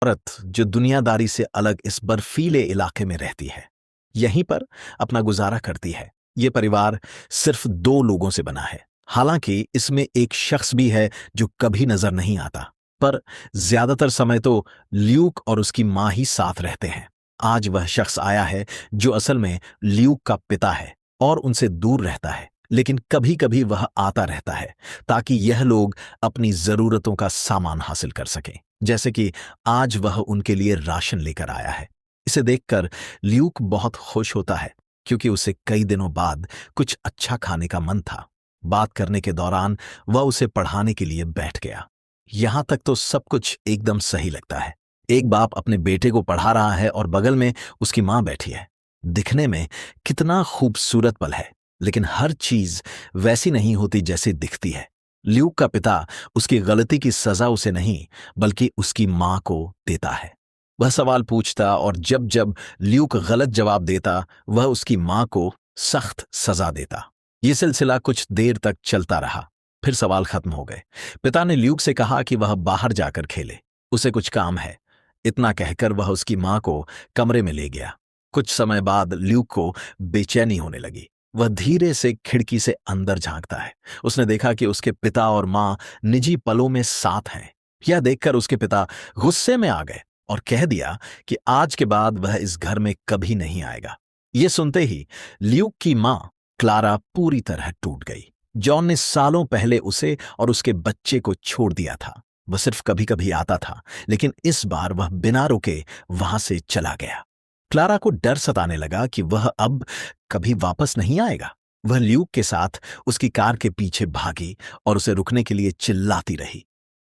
औरत जो दुनियादारी से अलग इस बर्फीले इलाके में रहती है, यहीं पर अपना गुजारा करती है। ये परिवार सिर्फ दो लोगों से बना है। हालांकि इसमें एक शख्स भी है जो कभी नजर नहीं आता, पर ज्यादातर समय तो ल्यूक और उसकी माँ ही साथ रहते हैं। आज वह शख्स आया है जो असल में ल्यूक का पिता है और उनसे दूर रहता है, लेकिन कभी कभी वह आता रहता है ताकि यह लोग अपनी जरूरतों का सामान हासिल कर सकें। जैसे कि आज वह उनके लिए राशन लेकर आया है। इसे देखकर ल्यूक बहुत खुश होता है, क्योंकि उसे कई दिनों बाद कुछ अच्छा खाने का मन था। बात करने के दौरान वह उसे पढ़ाने के लिए बैठ गया। यहां तक तो सब कुछ एकदम सही लगता है। एक बाप अपने बेटे को पढ़ा रहा है और बगल में उसकी मां बैठी है। दिखने में कितना खूबसूरत पल है, लेकिन हर चीज वैसी नहीं होती जैसी दिखती है। ल्यूक का पिता उसकी गलती की सजा उसे नहीं, बल्कि उसकी मां को देता है। वह सवाल पूछता और जब जब ल्यूक गलत जवाब देता, वह उसकी मां को सख्त सजा देता। यह सिलसिला कुछ देर तक चलता रहा। फिर सवाल खत्म हो गए। पिता ने ल्यूक से कहा कि वह बाहर जाकर खेले, उसे कुछ काम है। इतना कहकर वह उसकी मां को कमरे में ले गया। कुछ समय बाद ल्यूक को बेचैनी होने लगी। वह धीरे से खिड़की से अंदर झांकता है। उसने देखा कि उसके पिता और मां निजी पलों में साथ हैं। यह देखकर उसके पिता गुस्से में आ गए और कह दिया कि आज के बाद वह इस घर में कभी नहीं आएगा। यह सुनते ही ल्यूक की मां क्लारा पूरी तरह टूट गई। जॉन ने सालों पहले उसे और उसके बच्चे को छोड़ दिया था। वह सिर्फ कभी कभी आता था, लेकिन इस बार वह बिना रुके वहां से चला गया। क्लारा को डर सताने लगा कि वह अब कभी वापस नहीं आएगा। वह ल्यूक के साथ उसकी कार के पीछे भागी और उसे रुकने के लिए चिल्लाती रही,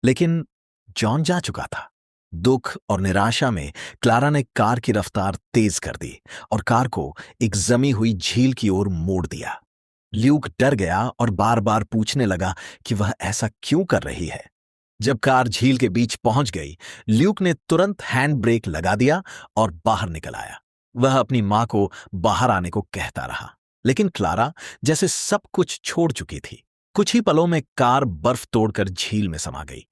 लेकिन जॉन जा चुका था। दुख और निराशा में क्लारा ने कार की रफ्तार तेज कर दी और कार को एक जमी हुई झील की ओर मोड़ दिया। ल्यूक डर गया और बार बार पूछने लगा कि वह ऐसा क्यों कर रही है। जब कार झील के बीच पहुंच गई, ल्यूक ने तुरंत हैंड ब्रेक लगा दिया और बाहर निकल आया। वह अपनी मां को बाहर आने को कहता रहा, लेकिन क्लारा जैसे सब कुछ छोड़ चुकी थी। कुछ ही पलों में कार बर्फ तोड़कर झील में समा गई।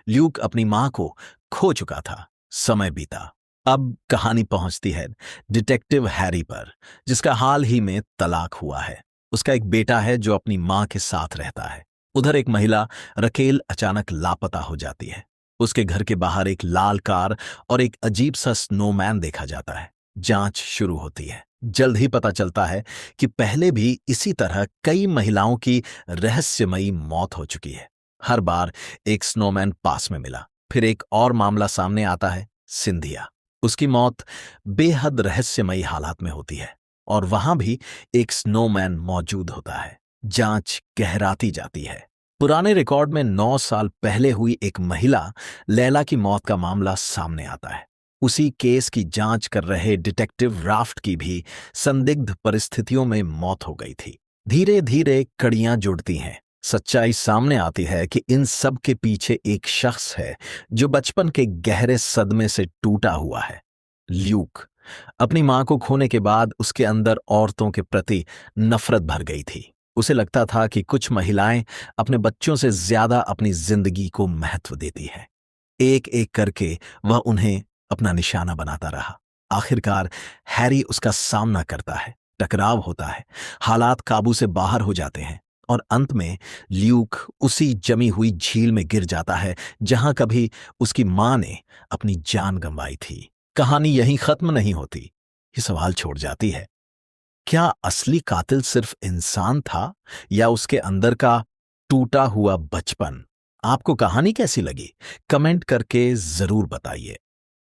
ल्यूक अपनी मां को खो चुका था। समय बीता। अब कहानी पहुंचती है डिटेक्टिव हैरी पर, जिसका हाल ही में तलाक हुआ है। उसका एक बेटा है जो अपनी मां के साथ रहता है। उधर एक महिला रकेल अचानक लापता हो जाती है। उसके घर के बाहर एक लाल कार और एक अजीब सा स्नोमैन देखा जाता है। जांच शुरू होती है। जल्द ही पता चलता है कि पहले भी इसी तरह कई महिलाओं की रहस्यमयी मौत हो चुकी है। हर बार एक स्नोमैन पास में मिला। फिर एक और मामला सामने आता है, सिंधिया। उसकी मौत बेहद रहस्यमयी हालात में होती है और वहां भी एक स्नोमैन मौजूद होता है। जांच गहराती जाती है। पुराने रिकॉर्ड में 9 साल पहले हुई एक महिला लैला की मौत का मामला सामने आता है। उसी केस की जांच कर रहे डिटेक्टिव राफ्ट की भी संदिग्ध परिस्थितियों में मौत हो गई थी। धीरे धीरे कड़ियां जुड़ती हैं। सच्चाई सामने आती है कि इन सब के पीछे एक शख्स है जो बचपन के गहरे सदमे से टूटा हुआ है। ल्यूक। अपनी मां को खोने के बाद उसके अंदर औरतों के प्रति नफरत भर गई थी। उसे लगता था कि कुछ महिलाएं अपने बच्चों से ज्यादा अपनी जिंदगी को महत्व देती हैं। एक एक करके वह उन्हें अपना निशाना बनाता रहा। आखिरकार हैरी उसका सामना करता है। टकराव होता है। हालात काबू से बाहर हो जाते हैं और अंत में ल्यूक उसी जमी हुई झील में गिर जाता है जहां कभी उसकी मां ने अपनी जान गंवाई थी। कहानी यहीं खत्म नहीं होती। ये सवाल छोड़ जाती है, क्या असली कातिल सिर्फ इंसान था या उसके अंदर का टूटा हुआ बचपन? आपको कहानी कैसी लगी? कमेंट करके जरूर बताइए।